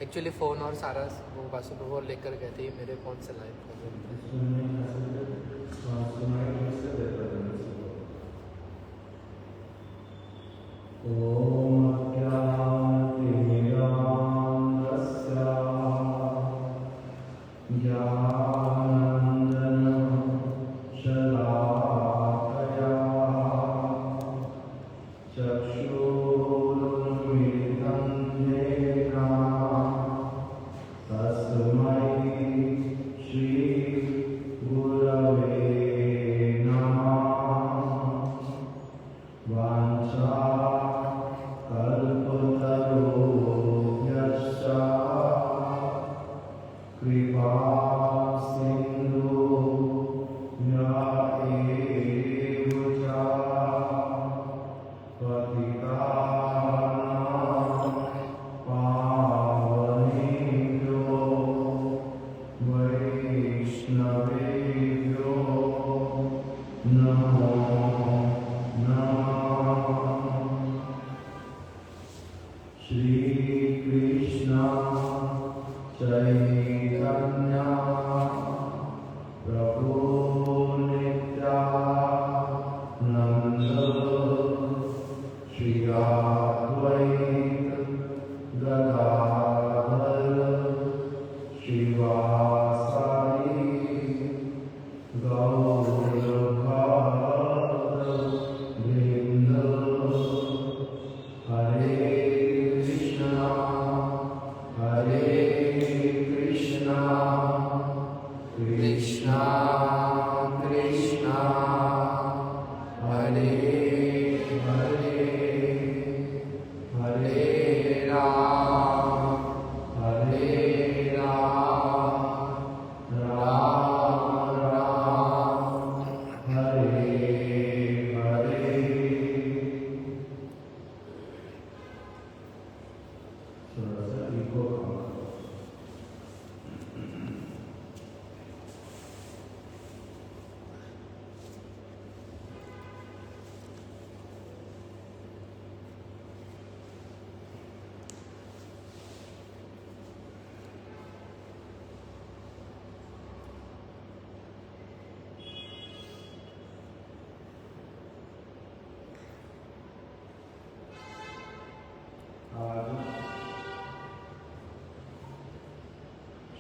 Actually phone और सारा वो बासु वो लेकर गए थे, मेरे फ़ोन से लाइव कर रहे चक्षु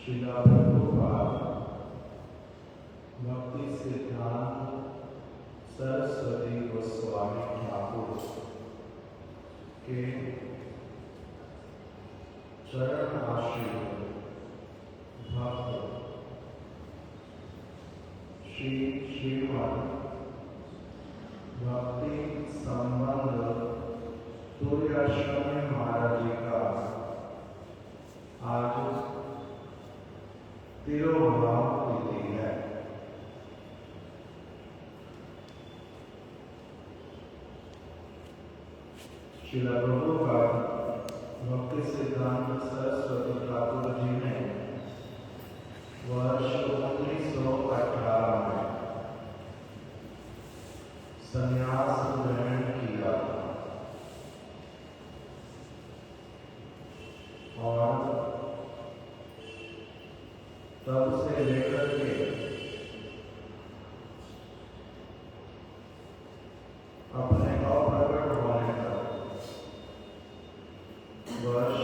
श्रीला प्रभुपाद भक्ति सिद्धांत सरस्वती गोस्वामी ठाकुर के चरण आश्रित भक्त श्री श्रीमद् भक्ति संबंध तुर्याश्रमी महाराज जी का आज तिरुभाव तिथि है। श्रील प्रभुपाद भक्ति सिद्धांत सरस्वती ठाकुर जी ने वर्ष 1918 में संन्यास ग्रहण किया और तब से लेकर के अपने अप्रकट होने तक वर्ष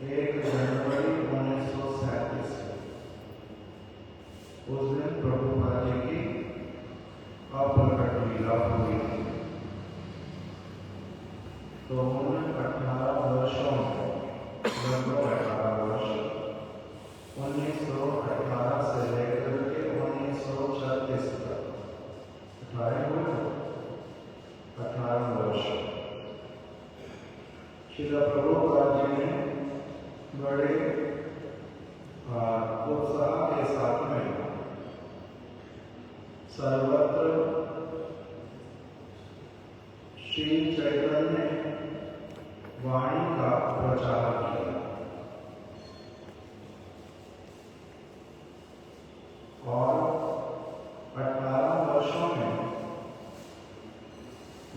1 जनवरी 1937 उस दिन प्रभुपाद जी की अप्रकट लीला हुई थी। तो उन 18 वर्षों में लगभग 18 वर्ष 1918 से लेकर के 1936 तक 18 वर्ष श्रील प्रभुपाद जी ने बड़े उत्साह के साथ में सर्वत्र श्री चैतन्य वाणी का प्रचार किया और 18 वर्षों में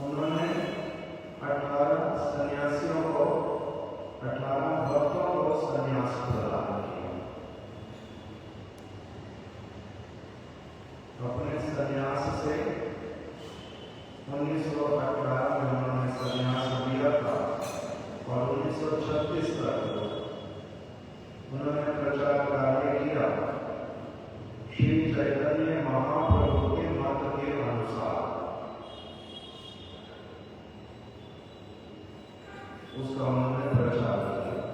उन्होंने 18 सन्यासियों को 18 भक्तों को सन्यास प्रदान किया। अपने सन्यास से 1918 में उन्होंने सन्यास लिया था और 1936 तक उन्होंने प्रचार कार्य किया श्री चैतन्य महाप्रभु के मत के अनुसार। उसका मन में प्रचार किया।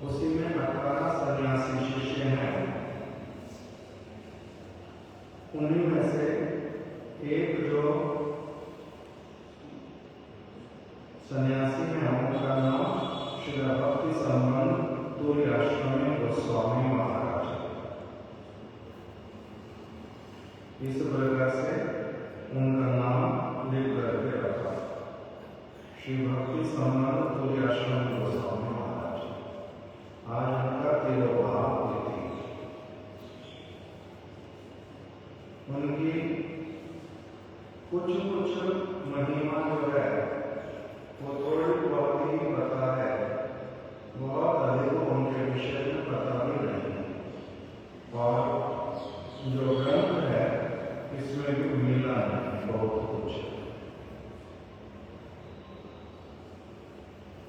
उसी में 18 सन्यासी शिष्य हैं। उन्हीं में से एक जो सन्यासी है उनका नाम श्री भक्ति संबंध तुर्याश्रमी गोस्वामी महाराज है। इस प्रकार से उनका नाम लिख करके रखा, श्री भक्ति संबंध तुर्याश्रमी गोस्वामी महाराज। आज उनका तिरुभाव तिथि। उनकी कुछ महिमा जो है वो थोड़ी बहुत ही पता है, बहुत अधिक उनके विषय में पता भी नहीं। और जो ग्रंथ है इसमें भी मिला नहीं बहुत कुछ।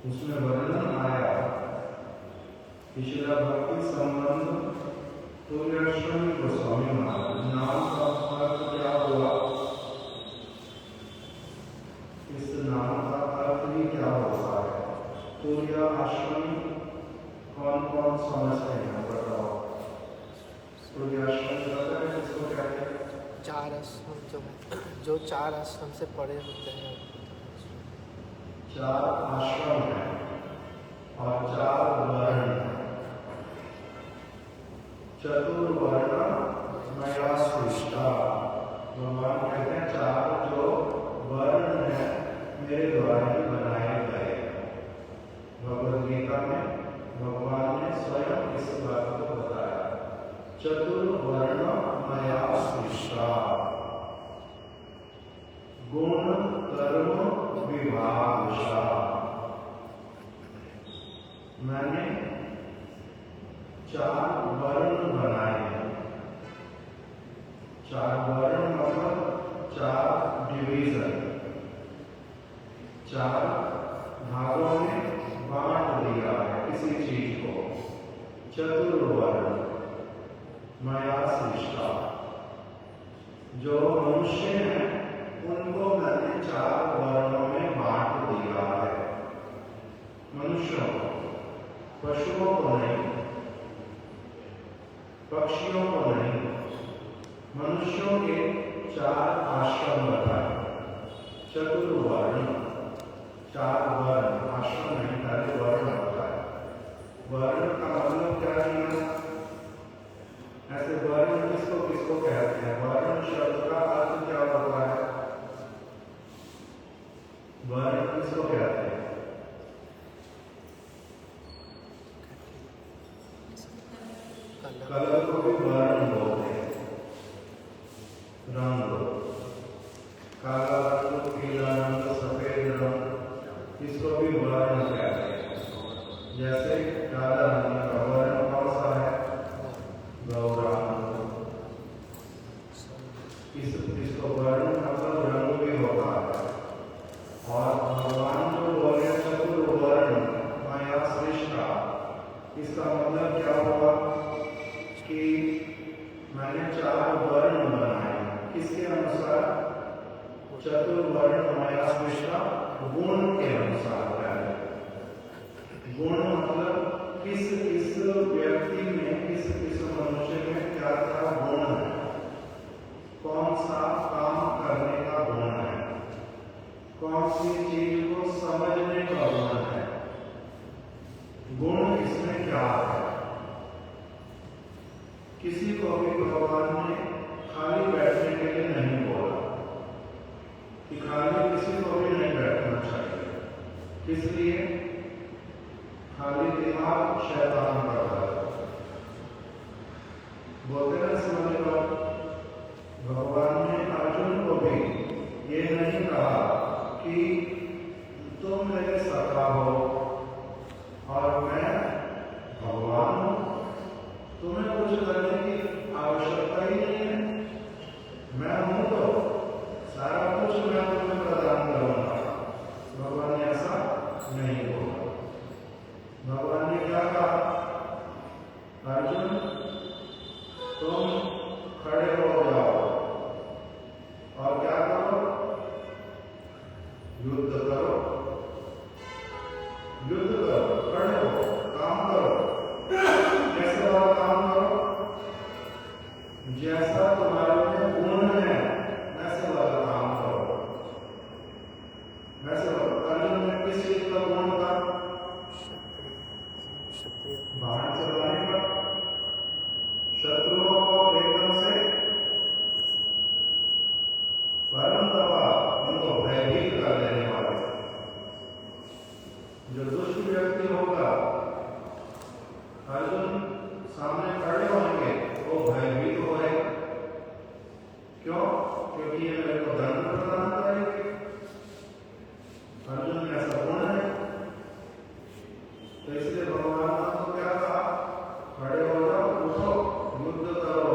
उसमें वर्णन आया कि श्री भक्ति संबंध तुर्याश्रमी गोस्वामी महाराज नाम का अर्थ क्या हुआ, इस नाम का अर्थ ही क्या होता है। तुर्या आश्रम कौन कौन समझते हैं बताओ। तुर्याश्रम पता है किसको कहते हैं? 4 आश्रम जो 4 आश्रम से पड़े होते हैं। 4 आश्रम हैं और 4 वर्ण हैं। चतुर्वर्ण मया सृष्टा। भगवान कहते हैं 4 जो वर्ण है मेरे द्वारा ही बनाए गए। भगवद गीता में भगवान ने स्वयं इस बात को बताया, चतुर्वर्ण मया सृष्टा। गुण कर्म विभागशा। मैंने 4 वर्ण बनाए हैं। 4 वर्ण मतलब 4 डिवीजन, 4 भागों में बांट दिया है किसी चीज को। चतुर्वर्ण मया सृष्टा। जो मनुष्य हैं उनको मैंने 4 वर्णों में बांट दिया है। मनुष्यों को, पशुओं को नहीं, पक्षियों को नहीं, मनुष्यों के 4 आश्रम बताए। चतुर्वर्ण 4 वर्ण, आश्रम नहीं पहले वर्ण बताए। वर्ण का मतलब क्या है? ऐसे वर्ण किसको किसको कहते हैं? वर्ण शब्द का अर्थ क्या होता है? वर्ण किसको कहते हैं? कलर को भी वर्ण बोलते हैं। रंग, काला रंग, पीला रंग, सफेद रंग, इसको भी वर्ण कहते हैं। जैसे काला रंग का वर्ण कौन सा है? गौरांग। इसको वर्ण मतलब रंग भी होता है। और भगवान जो बोले चतुर्वर्ण मया सृष्टा, इसका मतलब क्या हुआ कि मैंने 4 वर्ण बनाए। किसके अनुसार? चतुर्वर्ण मया सृष्टा, गुण के अनुसार है। गुण मतलब किस किस व्यक्ति में, किस किस मनुष्य में क्या क्या गुण है, कौन सा काम करने का गुण है, कौन सी चीज को समझने का गुण है। गुण इसमें क्या है? किसी को भी भगवान ने खाली बैठने के लिए नहीं बोला कि खाली किसी को भी नहीं बैठना चाहिए। इसलिए खाली दिमाग शैतान का है। बोलते हैं समझ लो, भगवान ने अर्जुन को भी ये नहीं कहा कि तुम मेरे सखा हो और मैं भगवान हूं, तुम्हें कुछ करने की आवश्यकता ही नहीं है, मैं हूं तो सारा कुछ मैं तुम्हें प्रदान करूंगा। भगवान ने ऐसा नहीं बोला। भगवान ने क्या कहा? अर्जुन तुम खड़े हो जाओ और क्या करो? युद्ध करो। वैसे अर्जुन में किस चीज का गुण था? बाण चलाने का, शत्रुओं को एकदम से परम दफा उनको भयभीत कर देने वाले। जो दुष्ट व्यक्ति होगा, अर्जुन सामने खड़े होंगे वो भयभीत होएगा। क्यों? क्योंकि ये मेरे को दंड प्रदान करेंगे। अर्जुन में ऐसा गुण है। तो इसलिए भगवान ने तो क्या कहा? खड़े हो जाओ, उठो, युद्ध करो,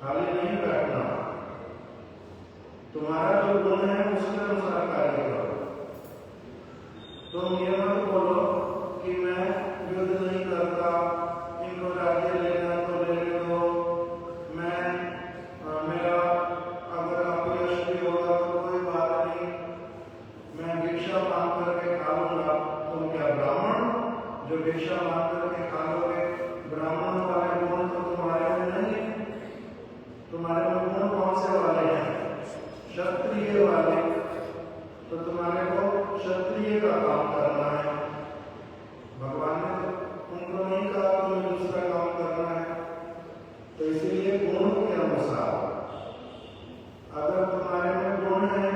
खाली नहीं बैठना। तुम्हारा जो गुण है उसके अनुसार कार्य करो। तुम ये मत बोलो कि मैं युद्ध नहीं करता, इनको राज्य लेना तो लेने दो, मैं मेरा अगर अपयश भी होगा तो कोई बात नहीं, मैं भिक्षा मांग करके खा लूंगा। तुम क्या ब्राह्मण जो भिक्षा मांग करके खा लोगे? ब्राह्मण वाले गुण तो तुम्हारे में नहीं। तुम्हारे में गुण कौन से वाले हैं? क्षत्रिय वाले। तो तुम्हारे को क्षत्रिय का काम करना है। भगवान ने उनको नहीं कहा तुम्हें दूसरा काम करना है। तो इसीलिए गुण के अनुसार अगर तुम्हारे में गुण है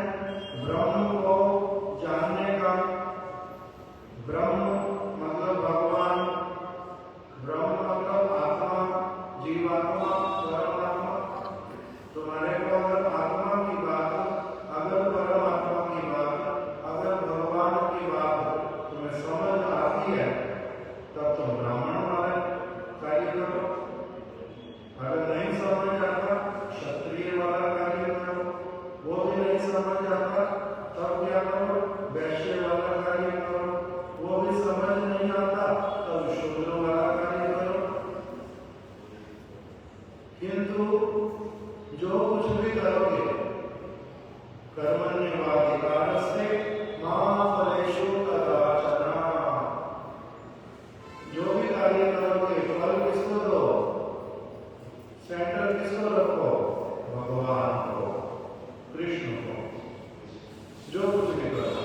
ब्रह्म को जानने का, ब्रह्म मतलब भगवान, ब्रह्म मतलब आत्मा, जीवात्मा, परमात्मा। तुम्हारे को अगर आत्मा की बात, अगर परमात्मा की बात, अगर भगवान की बात तुम्हें समझ आती है तब तुम ब्राह्मण वाले कार्य करो। अगर नहीं समझ आता क्षत्रिय वाला कार्य करो। वो भी नहीं समझ आता तब क्या करो? वैश्य वाला कार्य करो। वो भी समझ नहीं आता तब शूद्र वाला कार्य करो। किंतु जो कुछ भी करोगे कर्मण्येवाधिकारस्ते मा फलेषु कदाचन। जो भी कार्य करोगे फल किसको दो? सेंटर किसको रखो? भगवान को, कृष्ण को। जो कुछ भी करो,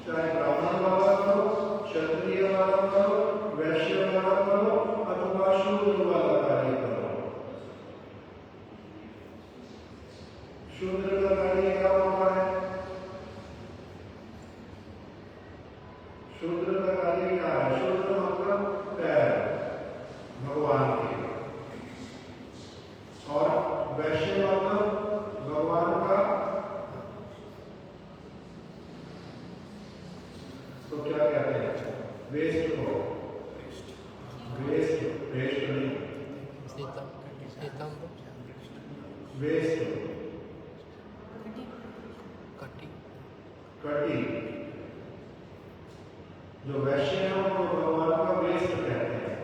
चाहे ब्राह्मण वाला करो, क्षत्रिय वाला करो, वैश्य वाला करो अथवा शूद्र वाला कार्य करो। शूद्र का कार्य क्या होता है? शूद्र का कार्य क्या है? शूद्र मतलब पैर भगवान के, और वैश्य मतलब भगवान का तो क्या कहते हैं? वेस्ट को, वेस्ट, वेस्ट नहीं, वेस्ट, कटी। जो वैश्य है उनको भगवान का वेस्ट कहते हैं।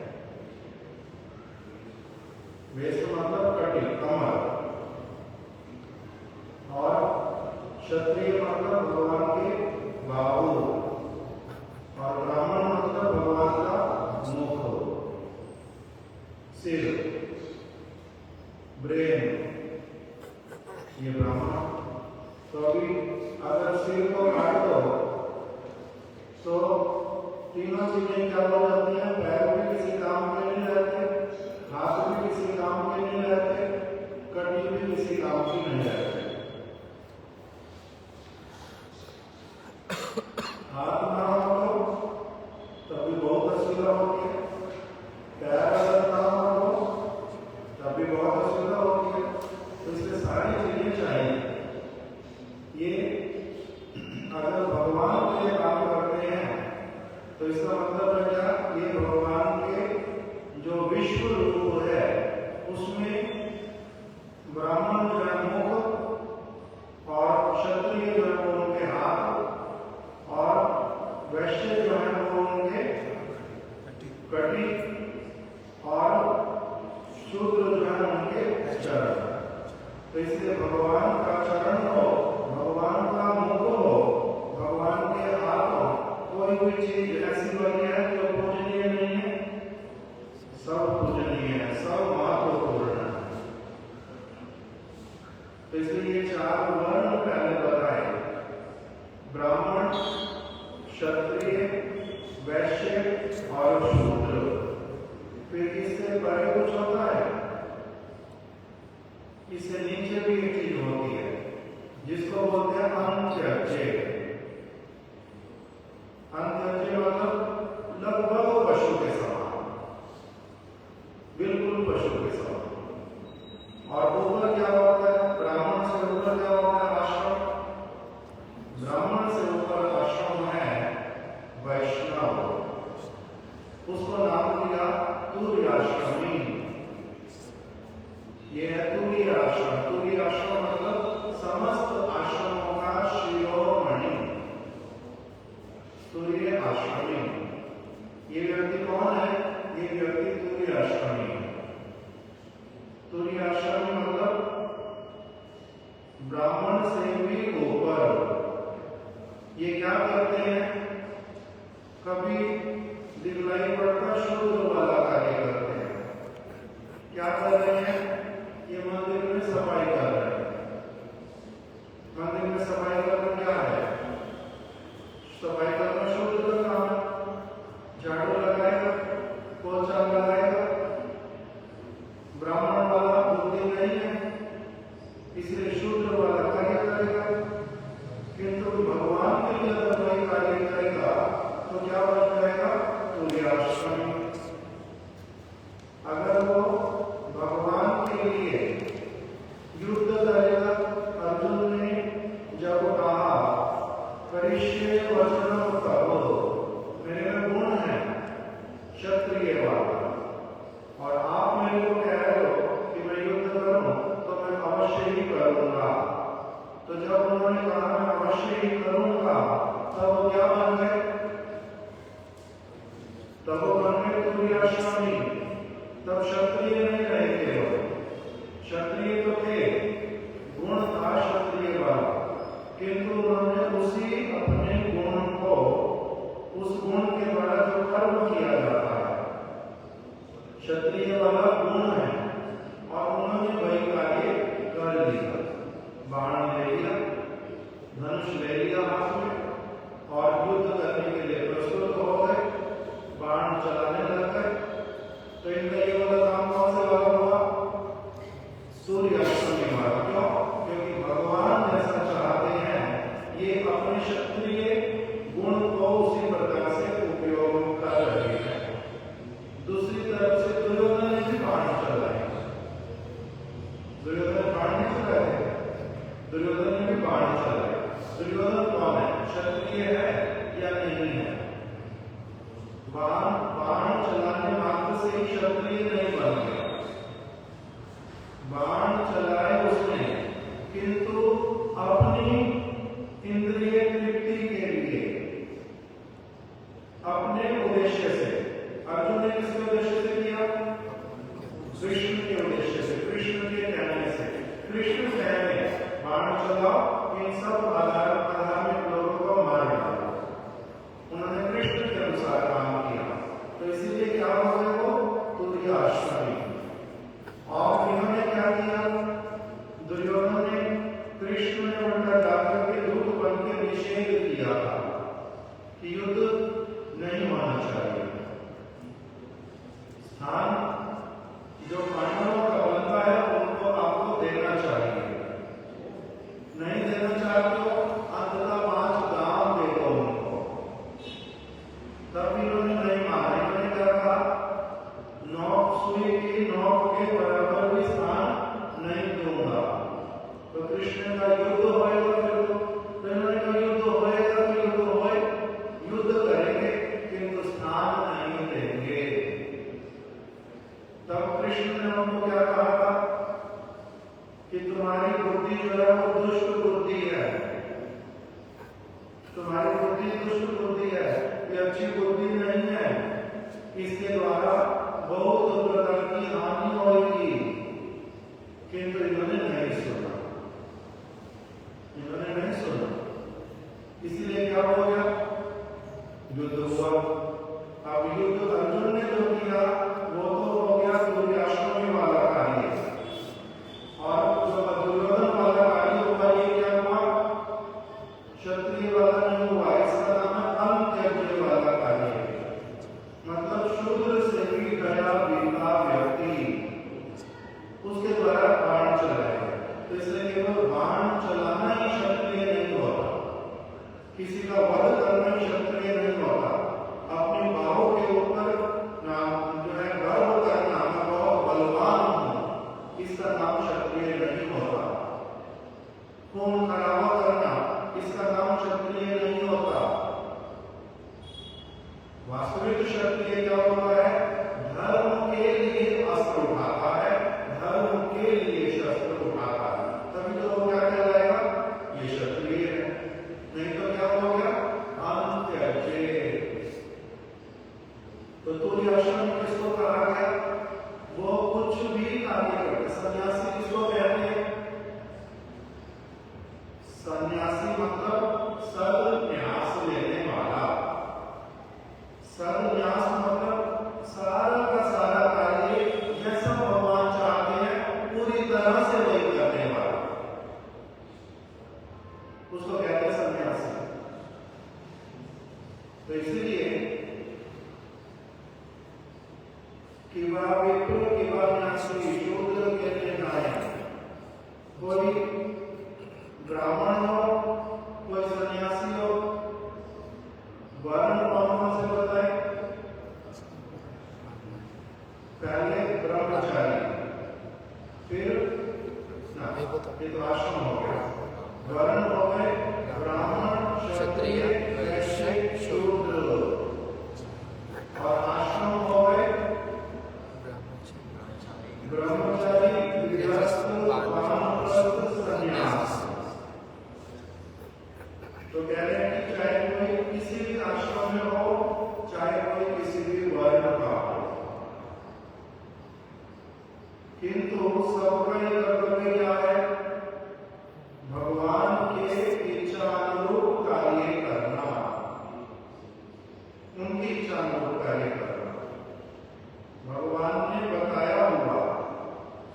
वेस्ट मतलब कटी, कमर। और क्षत्रिय मतलब भगवान के बाहु, और ब्राह्मण मतलब भगवान का मुख, सिर, ब्रेन, ये ब्राह्मण। तो अभी अगर सिर को काट दो तो तीनों चीजें क्या हो जाती हैं? पैर भी किसी काम के नहीं रहते, हाथ भी किसी काम के नहीं रहते, कटी भी किसी काम की नहीं रहती। हाथ ना हो तब भी बहुत असुविधा होती है, पैर अगर ना हो तब भी बहुत असुविधा होती है। तो इसलिए सारी चीजें चाहिए। ये अगर भगवान के लिए काम करते हैं तो इसका मतलब है क्या? ये भगवान के जो विश्व रूप है उसमें ब्राह्मण जो है मुख, और क्षत्रिय जो है वो उनके हाथ, और वैश्य जो है वो उनके कटी, और शूद्र जो है उनके चरण। तो इसलिए भगवान का चरण हो, भगवान का मुख हो, भगवान के हाथ हो, कोई भी चीज ऐसी बनी है जो पूजनीय नहीं है? सब पूजनीय है, सब महत्वपूर्ण है। अंत्यजे। अंत्यजे मतलब लगभग पशु के समान, बिल्कुल पशु के समान। और ऊपर क्या होता है? ब्राह्मण से ऊपर क्या होता है? आश्रम। ब्राह्मण से ऊपर आश्रम है वैष्णव, उसको नाम दिया तुर्याश्रमी। ये है तुरीय आश्रम। तुरीय आश्रम मतलब समस्त आश्रमों का शिरोमणि, तुरीय आश्रमी। ये व्यक्ति कौन है? ये व्यक्ति तुरीय आश्रमी है। तुरीय आश्रमी मतलब ब्राह्मण से भी ऊपर। ये क्या करते हैं? कभी दिखलाई पड़ता शुद्ध वाला कार्य करते हैं। क्या कर रहे हैं? ये मंदिर में सफाई कर रहे हैं। मंदिर में सफाई करना क्या है? सफाई करना शुद्ध का काम है। झाड़ू लगाएगा, पोछा लगाएगा। ब्राह्मण वाला बुद्धि नहीं है, इसलिए शुद्ध वाला कार्य करेगा। किंतु भगवान के लिए अगर कोई कार्य करेगा तो क्या बन जाएगा? तुर्याश्रमी। अगर वो भगवान के लिए युद्ध करेगा, अर्जुन ने जब कहा करिष्ये वचनं तव, मेरे में गुण है क्षत्रिय वाला, और आप मेरे को कह रहे हो कि मैं युद्ध करूं तो मैं अवश्य ही करूंगा। तो जब उन्होंने कहा मैं अवश्य ही करूंगा, तब क्या बन गए? तब बन गए तुर्याश्रमी। तब क्षत्रिय नहीं रहे केवल, क्षत्रिय तो थे, गुण था क्षत्रिय वाला, किंतु उन्होंने उसी अपने गुण को, उस गुण के द्वारा जो कर्म किया जाता है, क्षत्रिय वाला गुण है, और उन्होंने वही कार्य कर लिया। बाण ले लिया, धनुष ले लिया हाथ में, और युद्ध करने के लिए प्रस्तुत हो गए, बाण चलाने लग गए। तो इनका ये वाला काम कौन से वाला हुआ? सूर्याश्रमी वाला। क्यों? क्योंकि भगवान जैसा चाहते हैं, ये अपने क्षत्रिय गुण को उसी प्रकार से उपयोग कर रहे हैं। दूसरी तरफ से दुर्योधन ने भी बाण चलाए। दुर्योधन बाण नहीं चलाए, दुर्योधन ने भी बाण चलाए। दुर्योधन कौन है? क्षत्रिय है या नहीं है? बाण चलाने मात्र से ही क्षत्रिय नहीं बन गया। बाण चलाए उसने, किंतु अपनी इंद्रिय तृप्ति के लिए, अपने उद्देश्य से। अर्जुन ने किसके उद्देश्य से किया? कृष्ण के उद्देश्य से, कृष्ण के कहने से। कृष्ण कहने बाण चलाओ, इन सब आधार्मिक लोगों को मार डालो। उन्होंने कृष्ण के अनुसार काम किया, तो इसीलिए क्या हो गए? वो तुर्याश्रमी। तो इसलिए किंवा विप्र किंवा न्यासी शूद्र के नायक, कोई ब्राह्मण हो, कोई सन्यासी हो, वर्ण कौन से बताए? पहले ब्रह्मचारी, फिर ये तो आश्रम हो गया, वर्ण हो गए ब्राह्मण, क्षत्रिय, वैश्य, शूद्र, और आश्रम हो गए ब्रह्मचारी, गृहस्थ, वानप्रस्थ, सन्यास। तो कह रहे हैं कि चाहे कोई किसी भी आश्रम में हो, चाहे कोई किसी भी वर्ण का हो, किंतु सबका ये कर्तव्य क्या है? भगवान के इच्छानुरूप कार्य करना, उनकी इच्छानुरूप कार्य करना। भगवान ने बताया हुआ,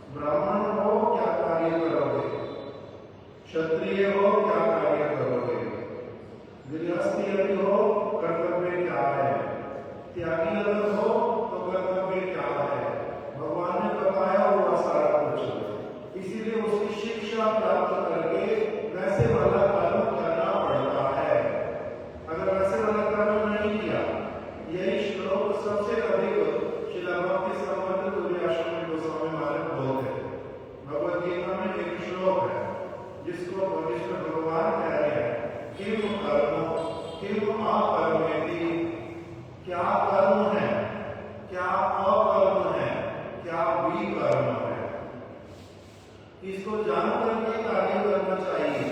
ब्राह्मण हो क्या कार्य करोगे, क्षत्रिय हो क्या कार्य करोगे, गृहस्थी यदि हो कर्तव्य क्या है, त्यागी अगर हो तो कर्तव्य क्या है, भगवान ने बताया हुआ सारा कुछ। इसीलिए उसकी शिक्षा प्राप्त करके वैसे वाला कर्म करना पड़ता है। अगर वैसे वाला कर्म नहीं किया, यही श्लोक सबसे अधिक श्रील भक्ति संबंध तुर्याश्रम गोस्वामी महाराज बोलते हैं। भगवद गीता में एक श्लोक है जिसको भगवान कह रहे हैं, किम कर्म किम अकर्मेति, क्या कर्म है, क्या अकर्म है, क्या विकर्म है। इसको जानकर के कार्य करना चाहिए।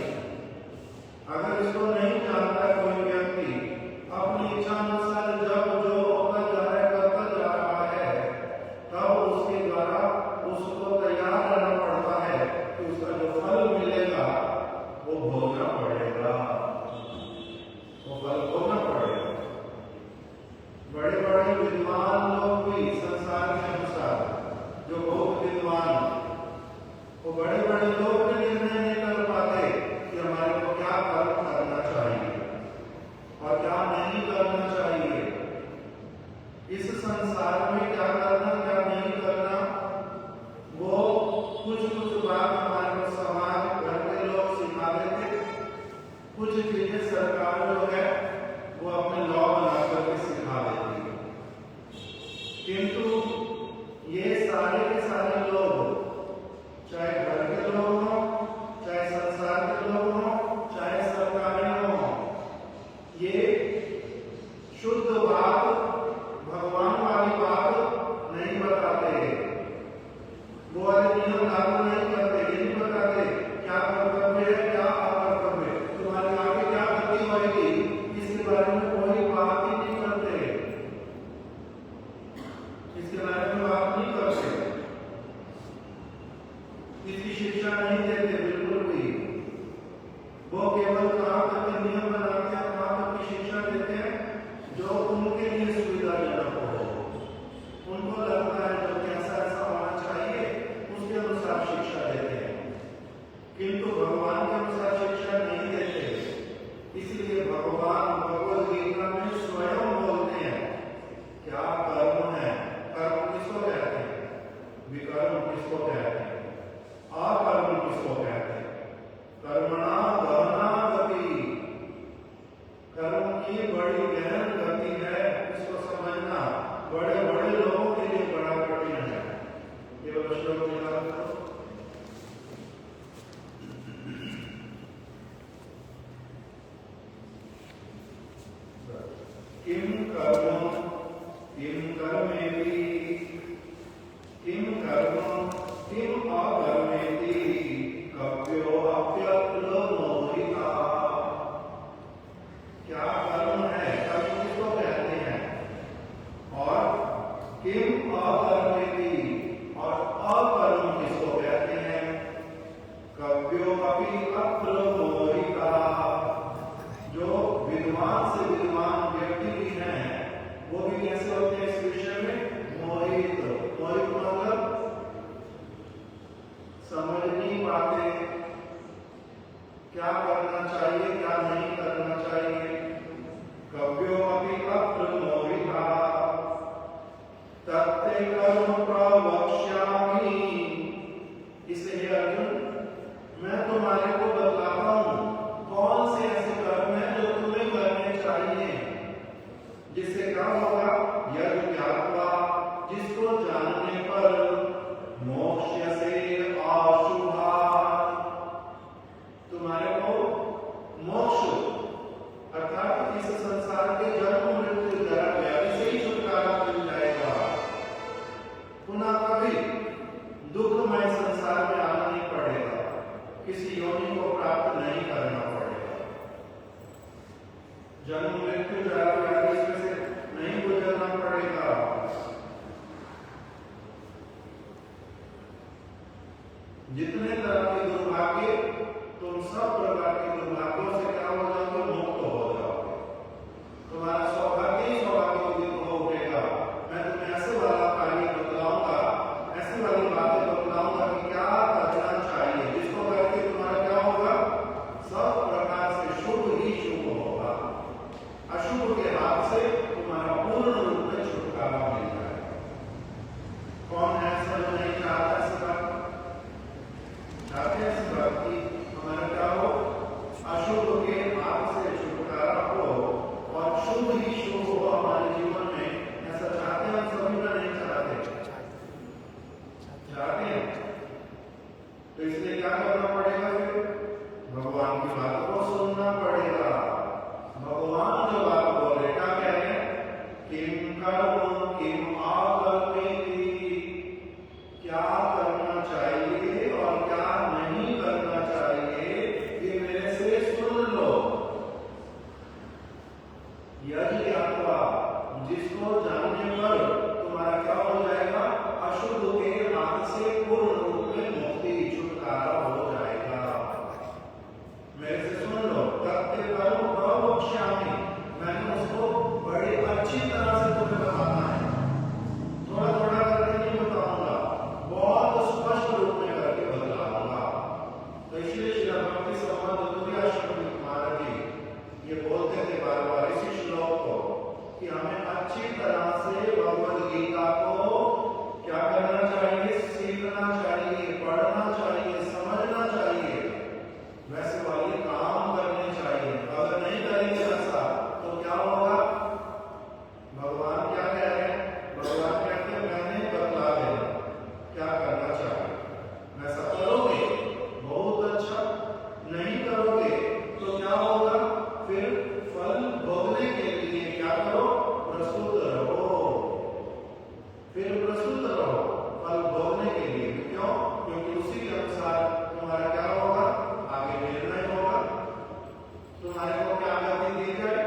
अगर इसको नहीं जानता कोई व्यक्ति, अपनी इच्छा अनुसार जब जो होता जा रहा है, करता जा रहा है, तब उसके द्वारा उसको तैयार रहना पड़ता है कि उसका जो फल मिलेगा वो भोगना पड़ेगा, वो फल भोगना पड़ेगा। बड़े बड़े विद्वान लोग भी संसार के अनुसार, जो बहुत विद्वान, वो बड़े बड़े लोग भी निर्णय नहीं कर पाते कि हमारे को क्या कर्म करना चाहिए और क्या नहीं करना चाहिए। इस संसार में क्या करना क्या नहीं करना, वो कुछ बात हमारे को समाज, घर के लोग सिखा देते, कुछ चीजें सरकार जो है वो अपने लॉ बना करके सिखा देती है। किंतु ये सारे के सारे लोग, चाहे घर के लोग हों, चाहे संसार के लोग हों, चाहे सरकारी हों, ये शुद्ध बात, भगवान वाली बात नहीं बताते। वो वाले नियम लागू नहीं करते, ये नहीं बताते क्या कर्तव्य है, क्या अकर्तव्य है, तुम्हारे आगे क्या गति होगी, इसके बारे में कोई बात ही नहीं करते, इसके बारे में बात नहीं करते, इसकी शिक्षा नहीं देते बिल्कुल भी। वो केवल कहाँ तक के नियम बनाते हैं, कहाँ तक की शिक्षा देते हैं जो उनके लिए सुविधाजनक हो। उनको लगता है जो कि ऐसा ऐसा होना चाहिए, उसके अनुसार शिक्षा देते हैं, किंतु भगवान के अनुसार शिक्षा नहीं देते। इसलिए भगवान भगवद गीता में स्वयं बोलते हैं क्या कर्म है, कर्म किसको कहते हैं, विकर्म किसको कहते हैं, अकर्म किसको कहते हैं। कर्मणा गहना गति, कर्म की बड़ी गहन गति है, इसको समझना बड़े बड़े लोगों के लिए बड़ा कठिन है। केवल श्लोक निकाल करो। किम कर्म किम कर्मेति, किम कर्म किम अकर्मेति, कव्यो अप्यत्र मोहिता। क्या कर्म है, कर्म किसको कहते हैं, और किम अकर्मेति, और अकर्म किसको कहते हैं। कव्यो अपि अत्र मोहिता, जो विद्वान से विद्वान व्यक्ति भी हैं जन्म मृत्यु जरा व्याधि इसमें से नहीं गुजरना पड़ेगा। जितने तरह के दुर्भाग्य, तुम सब प्रकार के दुर्भाग्यों से क्या हो जाओगे? मुक्त हो जाओगे। तुम्हारा सौभाग्य ही सौभाग्य उदित हो उठेगा। मैं तुम्हें ऐसे वाला कार्य बतलाऊंगा, ऐसी वाली बातें बतलाऊंगा कि क्या करना चाहिए, जिसको करके तुम्हारा क्या होगा? सब प्रकार से शुभ ही शुभ होगा। अशुभ के हाथ से तुम्हारा पूर्ण रूप में छुटकारा मिल जाएगा। कौन है समझ नहीं चाहता इस बात? चाहते हैं इस बात की हमारा क्या हो? अशुभ के हाथ से छुटकारा हो और शुभ ही शुभ हो हमारे जीवन में। ऐसा चाहते हैं हम सभी ना? नहीं चाहते? चाहते हैं। तो इसलिए क्या करना पड़ेगा? फिर भगवान की बात को सुनना पड़ेगा। भगवान जो बात बोल रहे क्या कह रहे हैं? किम कर्म किम आकल्पेति, क्या करना चाहिए और क्या नहीं करना चाहिए, ये मेरे से सुन लो। यदि ज्ञात्वा, जिसको जानने पर तुम्हारा क्या हो जाएगा? अशुभ के हाथ से पूर्ण रूप में मुक्ति, छुटकारा हो जाएगा। मेरे से सुन लो। प्रत्येकम प्रवक्ष्यामि, मैंने उसको बड़ी अच्छी तरह से तुम्हें बताना है। थोड़ा थोड़ा करके नहीं बताऊंगा, बहुत स्पष्ट रूप में करके बतलाऊंगा। तो इसलिए श्री भक्ति संबंध दुर्याश्रमी महाराज जी ये बोलते थे बार बार इसी श्लोक को कि हमें अच्छी तरह से भगवद गीता को क्या करना चाहिए? सीखना चाहिए, पढ़ना चाहिए, समझना चाहिए, वैसे वाली काम करने चाहिए। अगर नहीं करेंगे ऐसा तो क्या होगा? भगवान क्या कह रहे हैं? भगवान कहते हैं मैंने बतला देना क्या करना चाहिए। वैसा करोगे बहुत अच्छा, नहीं करोगे तो क्या होगा? फिर फल भोगने के लिए क्या करो? प्रस्तुत रहो। फिर प्रस्तुत रहो फल भोगने के लिए। क्यों? क्योंकि उसी के अनुसार तुम्हारा क्या होगा? आगे निर्णय होगा। तुम्हारे को क्या गति दी जाए,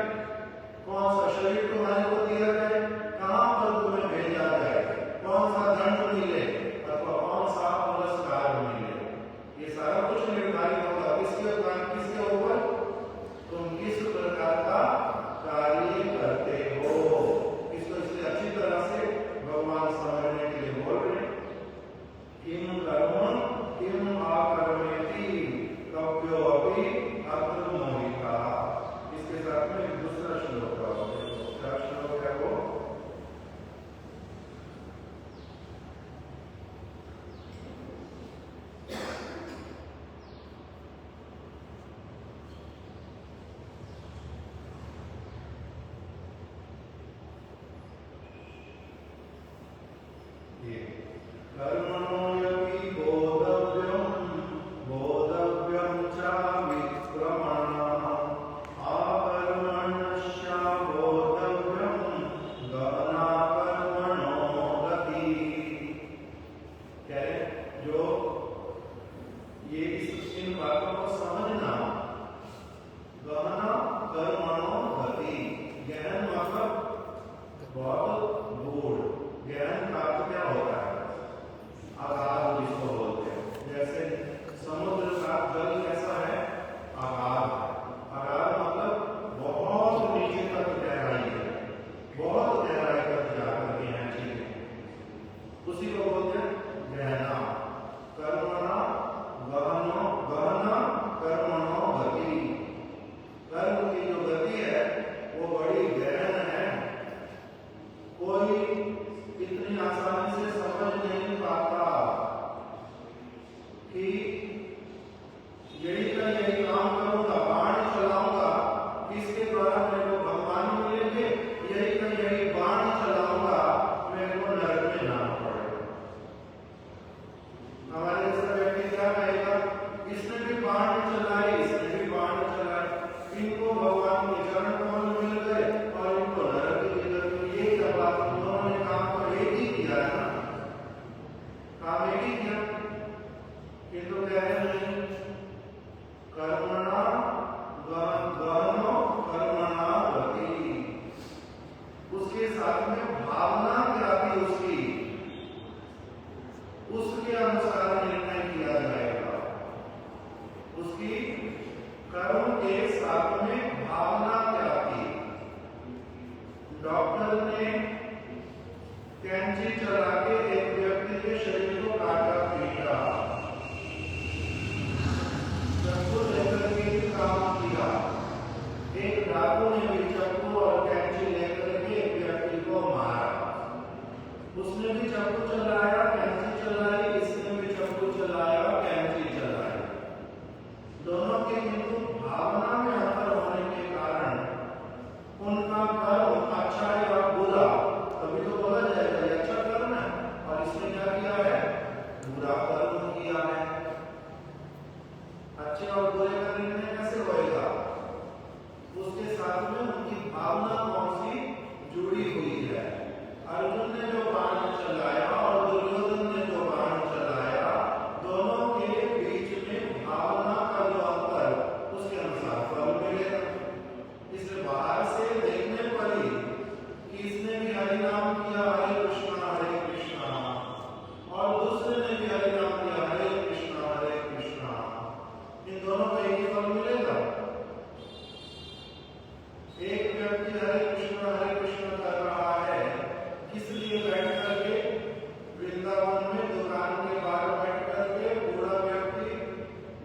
कौन सा शरीर तुम्हारे को दिया जाए, कहां पर तुम्हें भेजा जाए, कौन सा दंड मिले अथवा कौन सा पुरस्कार मिले, ये सारा कुछ निर्धारित होगा। किसके ऊपर? तुम किस प्रकार का कार्य करते हो। इसको इसलिए अच्छी तरह से भगवान समझने के लिए बोल रहे हैं। किम कर्म किम आकर्मेति कव्यो अपि आत्ममोहिता। इसके साथ में दूसरा श्लोक है। क्या श्लोक है वो? कर्मणो यपि बोधव्यं च विक्रमणः, आकर्मण्यस्य बोधव्यं गहना कर्मणो गति। कह रहे जो ये इन बातों को समझना। गहना कर्मणो गति, गहन मतलब बहुत गूढ़। गहन का अर्थ क्या होता है? आगाध जिसको बोलते हैं। जैसे समुद्र का जल कैसा है? आगाध। आगाध मतलब बहुत नीचे तक गहराई है, बहुत गहराई तक जाकर के हैं चीजें, उसी को बोलते हैं गहना। कर्मणा गहना कर्मणो गति। कर्म की जो गति है वो बड़ी गहन है। कोई इतनी आसानी से समझ नहीं पाता कि यही का यही काम करूंगा, बाण चलाऊंगा, इसके द्वारा मेरे को भगवान मिलेंगे, यही का यही बाण चलाऊंगा, मेरे को नरक में जाना पड़ेगा। हमारे जैसा व्यक्ति क्या कहेगा? इसने भी बाण चलाई, इसने भी बाण चलाई, इनको भगवान के चरण कमल मिल गए और इनको नरक की गति। ये क्या बात? उन्होंने काम तो एक ही किया है ना, काम एक ही किया, किंतु कह रहे नहीं कर्मणा गहनो कर्मणा डाकू ने भी चाकू और कैंची लेकर के व्यक्ति को मारा। उसने भी चाकू चलाया, कैंची चलाई, इसने भी चाकू चलाया, कैंची चलाई। दोनों की किंतु भावना में अंतर होने के कारण उनका कर्म अच्छा या बुरा, कभी तो बोला जाएगा ये अच्छा कर्म है, और इसने क्या किया है, बुरा कर्म किया है। अच्छे और बुरे का निर्णय कैसे होएगा? उसके साथ में उनकी भावना कौन सी जुड़ी हुई है। अर्जुन ने जो बाण चलाया और दुर्योधन ने जो बाण चलाया, दोनों के बीच में भावना का जो अंतर, उसके अनुसार फल मिलेगा। इसलिए बाहर से देखने पर ही कि इसने भी हरि नाम किया हरे कृष्णा, और दूसरे ने भी हरि नाम किया हरे कृष्णा, इन दोनों का एक ही फल मिलेगा। एक व्यक्ति हरे कृष्णा कर रहा है, किस लिए बैठ करके वृंदावन में दुकान के बाहर बैठ करके, बूढ़ा व्यक्ति,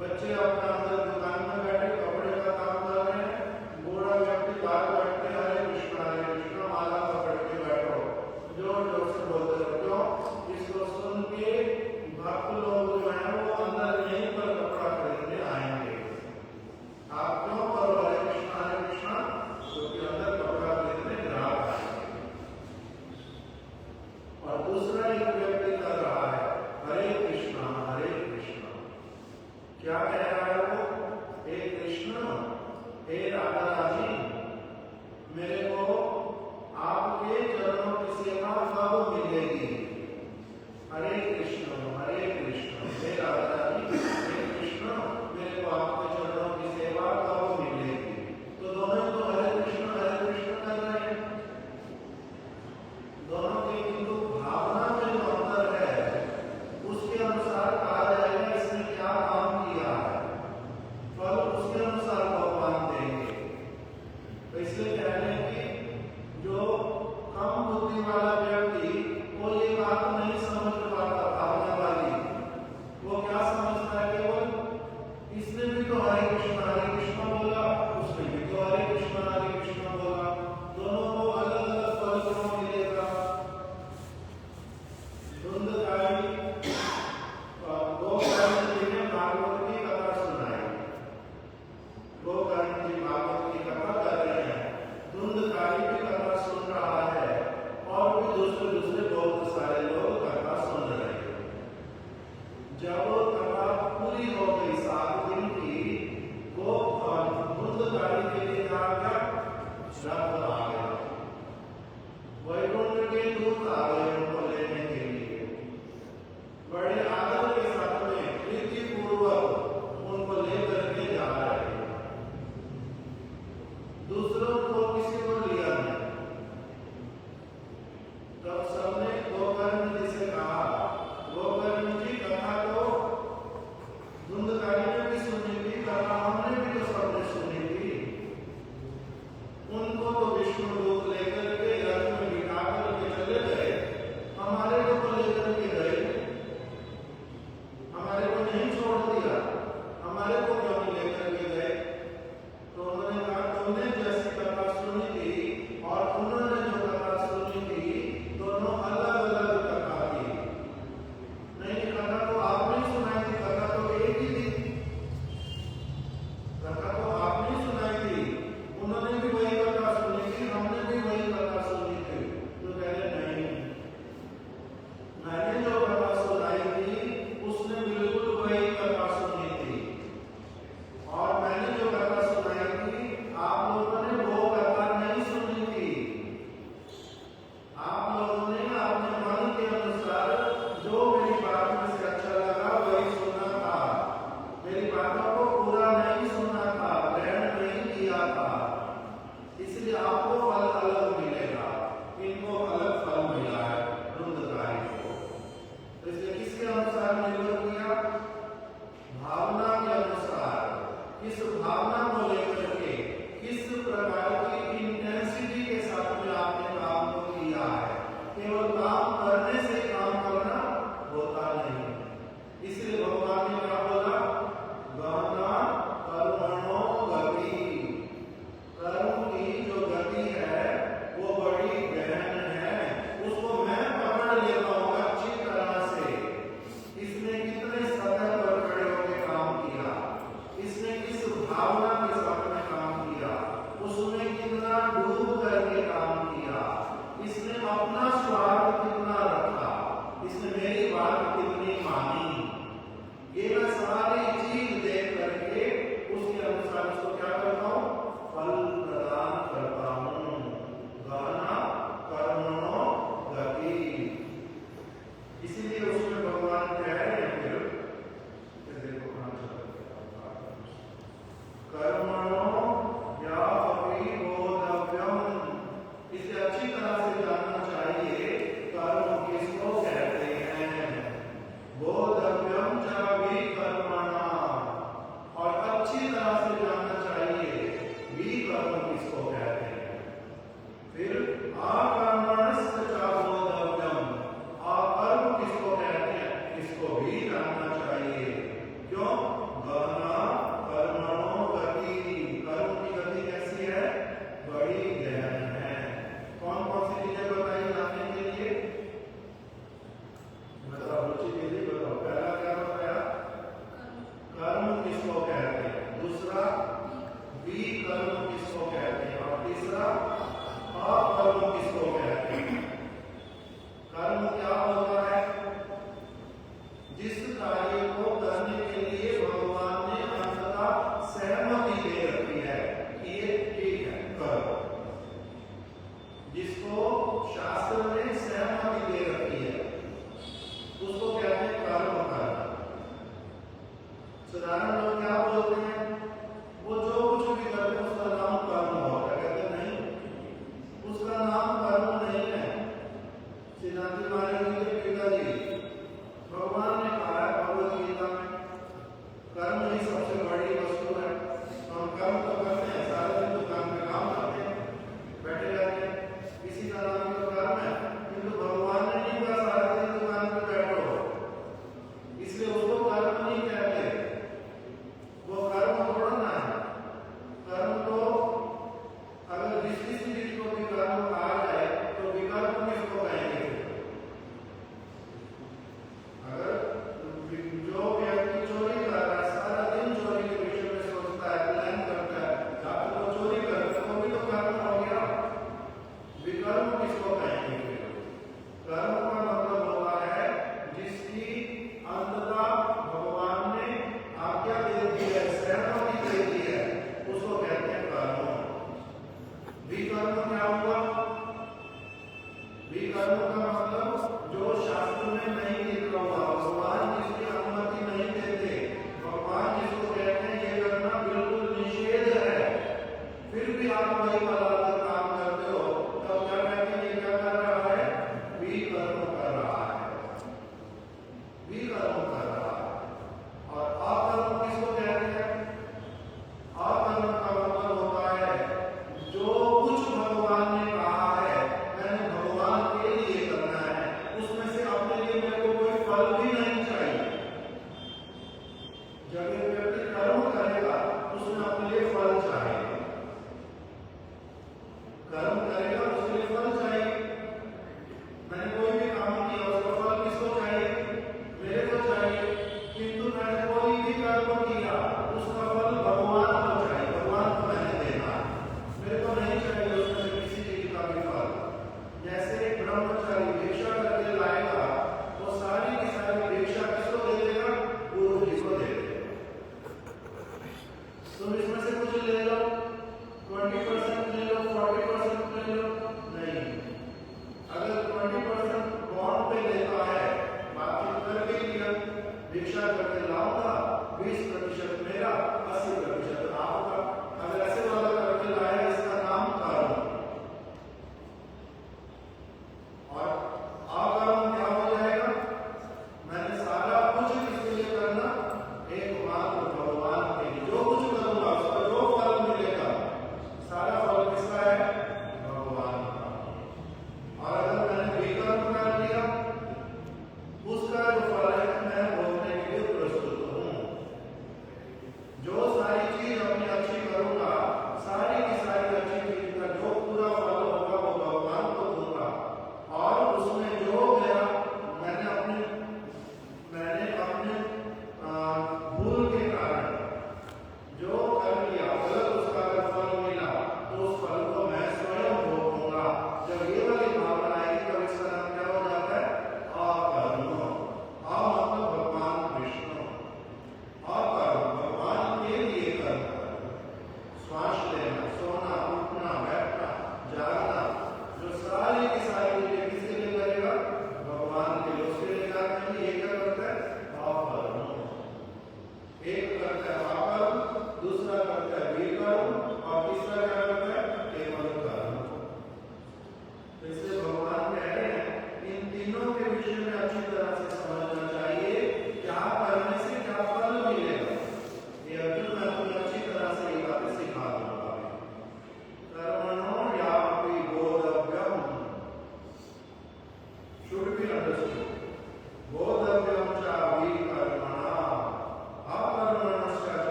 बच्चे अपना अंदर दुकान में बैठे कपड़े का काम कर रहे हैं, बूढ़ा व्यक्ति बाहर बैठ के हरे कृष्णा माला पकड़ के बैठो, जोर जोर से बोलते रहो। क्यों? इसको सुन के भक्त लोग जो है वो अंदर यहीं पर कपड़ा खरीदने आएंगे। आप क्यों करो हरे कृष्णा, क्योंकि अंदर कपड़ा खरीदने ग्राहक आएंगे। और दूसरा एक व्यक्ति कर रहा है हरे कृष्णा, क्या कह रहा है वो? हे कृष्ण, हे राधा राजी, मेरे को आपके चरणों की सेवा कब मिलेगी? हरे कृष्ण, हे राधा राजी, हे कृष्ण, मेरे को आपके चरणों की सेवा कब मिलेगी? तो दोनों तो हरे कृष्ण कर रहे हैं। दोनों के किंतु भावना में जो अंतर है, उसके अनुसार कहा जाएगा इसने क्या काम किया है, फल उसके अनुसार भगवान देंगे। तो इसलिए कह रहे हैं कि जो कम बुद्धि वाला व्यक्ति, वो ये बात नहीं समझ पाता, भावना वाली, वो क्या समझता है, केवल इसने भी तो हरे कृष्णा बोला, उसने भी तो हरे कृष्णा बोला, दोनों को अलग अलग फल क्यों मिलेगा? धुंधकारी गोकर्ण जी ने भागवत की कथा सुनाई, गोकर्ण जी भागवत की कथा कर रहे हैं, धुंधकारी की कथा सुन रहा है, और भी दूसरे बहुत सारे लोग कथा सुन रहे हैं। जब कथा पूरी हो गई 7 दिन की, वो धुंधकारी के लिए क्या शब्द आ गया, वैकुंठ के दूत आ गए उनको लेने के लिए, बड़े आदर के साथ में प्रीति पूर्वक उनको लेकर के जा रहे हैं। दूसरों को किसी को लिया नहीं। तब सबने गोकर्ण जी से कहा, गोकर्ण जी कथा तो धुंधकारी ने भी सुनी थी, कथा हमने भी तो सबने सुनी थी। उनको तो विष्णु दूत लेकर के रथ में बिठा करके चले गए, हमारे को तो लेकर के गए, हमारे को नहीं छोड़ दिया, हमारे को क्यों नहीं लेकर के गए? तो उन्होंने कहा तुमने जैसी कथा सुनी थी और उन्होंने जो कथा सुनी थी, दोनों अलग अलग कथा थी। नहीं, कथा तो आपने ही सुनाई थी, कथा तो एक ही थी, कथा तो आपने ही सुनाई थी, उन्होंने भी वही कथा सुनी थी, हमने भी वही कथा सुनी थी। तो कह रहे नहीं, मैंने जो कथा सुनाई थी उसने बिल्कुल वही कथा सुनी थी, और मैंने जो कथा सुनाई थी आप लोगों ने वो कथा नहीं सुनी थी। आप लोगों ने अपने मन के अनुसार जो मेरी बात में से अच्छा लगा वही सुना था, मेरी बातों को पूरा नहीं सुना था, ग्रहण नहीं किया था, इसलिए आपको फल अलग मिलेगा, इनको अलग फल मिला है धुंधकारी को। तो इसलिए किसके अनुसार निर्भर किया? भावना के अनुसार। किस भावना को लेकर के, किस प्रकार की इंटेंसिटी के साथ में आपने काम को किया है। केवल काम करने से काम करना होता नहीं। इसलिए भगवान ने क्या बोला? गहना कर्मणो गति, कर्म किसको कहते हैं? फिर आकर्मणश्चाभोधव्यम, अकर्म किसको कहते हैं? इसको भी जानना चाहिए। क्यों? गहना कर्मणो गति, कर्म की गति कैसी है? बड़ी गहन है। कौन कौन सी चीजें बताई जानने के लिए? बताओ, रुचि के लिए बताओ। पहला क्या बताया? कर्म किसको कहते हैं? दूसरा विकर्म किसको कहते हैं? और तीसरा अकर्म किसको कहते हैं? कर्म क्या होता है? जिस कार्य को करने के लिए भगवान ने अंततः सहमति दे रखी है कि ये ठीक है, करो, जिसको शास्त्र ने सहमति दे रखी है उसको कहते हैं कर्म करना। साधारण लोग क्या बोलते हैं? वो जो कुछ भी करते हैं उसका नाम कर्म होता है। कहते नहीं, उसका नाम कर्म नहीं है। सिद्धांत महाराज जी के पिताजी भगवान ने कहा है भगवद गीता में, कर्म ही सबसे बड़ी वस्तु है। हम कर्म तो करते हैं, सारे दिन दुकान में काम करते हैं, बैठे रहते हैं, इसी का नाम तो कर्म है। किंतु भगवान ने नहीं कहा सारे दिन दुकान में बैठो, इसलिए उसको कर्म नहीं कहते। वो कर्म थोड़ा ना है। कर्म तो अगर जिस किसी चीज को भी कर्म कहा जाए तो विकल्प किसको कहेंगे? अगर जो व्यक्ति चोरी कर रहा है, सारा दिन चोरी के विषय में सोचता है, प्लान करता है, या तो वो चोरी करता है, वो भी तो कर्म हो गया। विकल्प किसको कहेंगे? कर्म का मतलब होता है जिसकी अंततः भगवान ने आज्ञा दे दी है, सहमति दे दी है, उसको कहते हैं कर्म। विकर्म क्या हुआ? विकर्म का मतलब जो शास्त्र में नहीं लिखा हुआ, भगवान जिसकी अनुमति नहीं देते, भगवान जिसको कहते हैं ये करना बिल्कुल निषेध है, फिर भी आप वही वाला काम करते हो, तब क्या कहते हैं? ये क्या कर रहा है? विकर्म कर रहा है, विकर्म कर रहा है। और अकर्म किसको कहते हैं? अकर्म का मतलब होता है जो कुछ भगवान ने कहा है मैंने भगवान के लिए करना है, उसमें से अपने लिए मेरे को कोई फल भी नहीं चाहिए। जब एक व्यक्ति कर्म करेगा उसमें अपने लिए फल चाहिए, कर्म करेगा उसके लिए फल चाहिए। मैंने कोई भी काम किया, उसका फल किसको चाहिए? मेरे को चाहिए। किंतु मैंने कोई भी कर्म किया, उसका फल भगवान को चाहिए, भगवान को मैंने देना है, मेरे को नहीं चाहिए उसमें से किसी चीज का भी फल। जैसे एक ब्रह्मचारी भिक्षा करके लाएगा, वो सारी की सारी भिक्षा किसको दे देगा? गुरु जी को दे देगा। तुम इसमें से कुछ ले लो, 20% ले लो, 40% ले लो,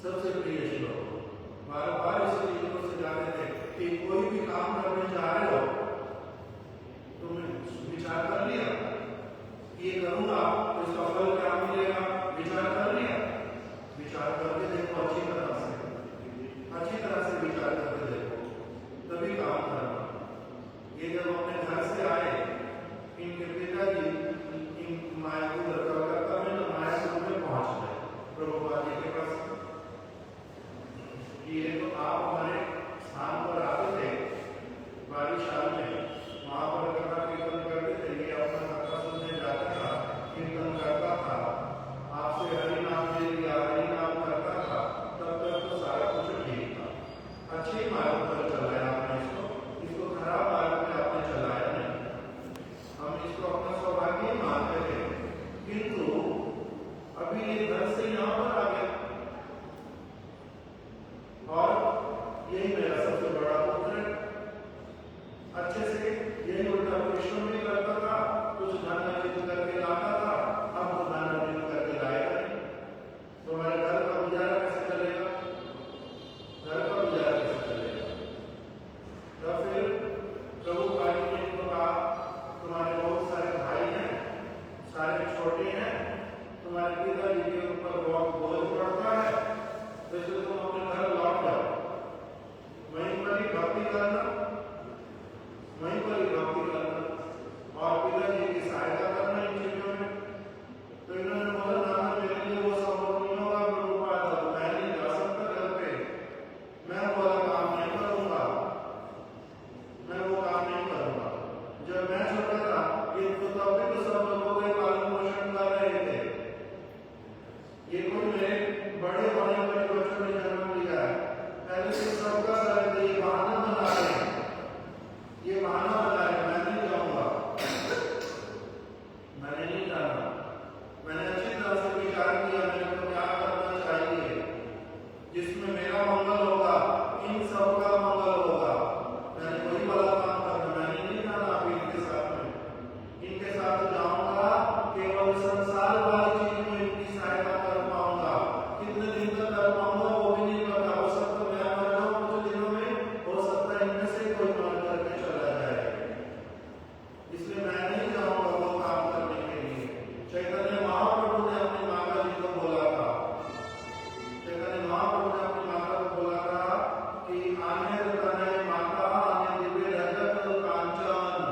सबसे प्रिय श्लोक। बार बार इस चीज को सिखाते थे कि कोई भी काम करने जा रहे हो, तुमने विचार कर लिया ये करूंगा तो इसका फल क्या मिलेगा, विचार कर लिया। विचार करके देखो, अच्छी तरह से विचार करके देखो, तभी काम करना। ये जब अपने घर से आए, इनके पिताजी इन मायापुर कलकत्ता में, तो मायापुर में पहुंच गए प्रभुपाद जी के पास। ये तो आप हमारे स्थान पर आते थे बारिशाल में, वहां पर कथा कीर्तन करते थे, ये अपना कथा सुनने जाता था, कीर्तन करता था, आपसे हरि नाम ले लिया, हरि नाम करता था, तब तक तो सारा कुछ ठीक था। अच्छे मार्ग पर चलाया आपने इसको खराब मार्ग में आपने चलाया नहीं। हम इसको अपना सौभाग्य मानते थे, किंतु अभी ये घर से यहाँ पर आ गया, और यही मेरा सबसे बड़ा पुत्र है। अच्छे से यही उल्टा परिश्रम भी करता था, कुछ धन अर्जित करके लाता था, अब तो धन अर्जित करके लाएगा नहीं, तो हमारे घर का गुजारा कैसे चलेगा, घर का गुजारा कैसे चलेगा। तब फिर प्रभु पाजी ने इनको कहा, तुम्हारे बहुत सारे भाई हैं, सारे छोटे हैं, तुम्हारे पिताजी के ऊपर बहुत बोझ पड़ता है, तो इसलिए तुम अपने घर लौट जाओ, वहीं पर ही भक्ति करना, वहीं पर ही भक्ति करना, और पिताजी की सहायता करना इन चीजों में। तो इन्होंने बोला, नाना मेरे लिए वो संभव नहीं होगा प्रभुपाद, मैं नहीं जा सकता घर पे, मैं बोला काम नहीं करूंगा, मैं वो काम नहीं करूंगा। जब मैं छोटा था, ये तो तब भी तो सब लोगों के पालन पोषण कर रहे थे, ये कोई मेरे बड़े होने वाले बच्चों ने जन्म लिया है, पहले से सबका कर थे, ये बहाना बना रहे हैं, ये बहाना बना रहे, मैं नहीं जाऊंगा, मैंने नहीं जाना। मैंने अच्छी तरह से विचार किया, मेरे को क्या करना चाहिए जिसमें मेरा मंगल होगा, इन सबका मंगल होगा, मैंने वही वाला काम करना, मैंने नहीं जाना अभी इनके साथ में। इनके साथ जाऊंगा केवल संसार वाली चीज में इनकी सहायता कर पाऊंगा, कितने दिन तक कर पाऊंगा वो भी नहीं पता, हो सकता मैं मर जाऊं कुछ दिनों में, हो सकता है इनमें से कोई मर करके चला जाए, इसलिए मैं नहीं जाऊंगा वो काम करने के लिए। चैतन्य महाप्रभु ने अपनी माता जी को बोला था, चैतन्य महाप्रभु ने अपनी माता को बोला था कि आने तनय माता आने दिव्य रजत कांचन,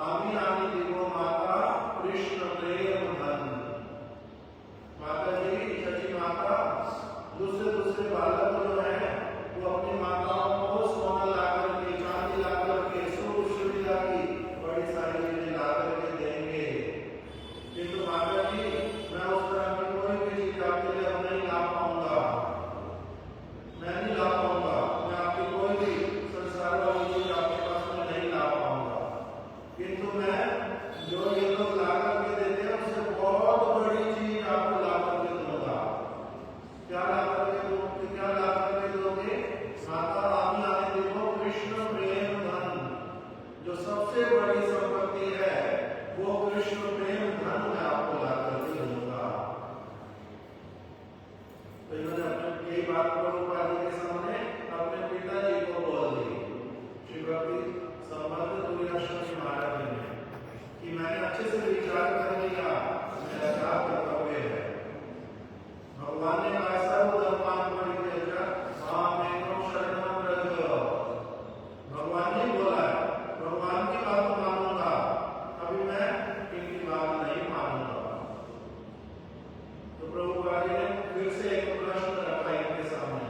आमी आनी दिवो माता कृष्ण प्रेम धन। माता जी, सची माता, दूसरे बालक जो है वो अपनी माताओं को सोना ला करके, चांदी ला करके, सुख सुविधा की बड़ी सारी चीजें ला करके देंगे, किंतु माता जी मैं उस तरह की कोई भी चीज आपके लिए अब नहीं ला पाऊंगा, मैं नहीं ला पाऊंगा, मैं आपकी कोई भी संसार वाली चीज आपके पास में नहीं ला पाऊंगा, किंतु मैं जो ये लोग ला करके देते हैं उससे बहुत बड़ी चीज आपको ला करके दूंगा। क्या ला करके दोगे, क्या ला करके दोगे? माता आमी आने देखो कृष्ण प्रेम धन, जो सबसे बड़ी संपत्ति है वो कृष्ण प्रेम धन मैं आपको ला करके दूंगा। तो इन्होंने अपने यही बात प्रभुपाद जी के सामने अपने पिताजी को बोल दी, श्री भक्ति संबंध दूरदर्शन महाराज ने, कि मैंने अच्छे से विचार कर लिया, मेरा क्या कर्तव्य है। भगवान ने कहा सर्वधर्मान परित्यज्य मामेकं शरणं व्रज, भगवान ने बोला है, भगवान की बात मानूंगा, अभी मैं इनकी बात नहीं मानूंगा। तो प्रभुपाद जी ने फिर से एक प्रश्न रखा इनके सामने,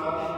साथ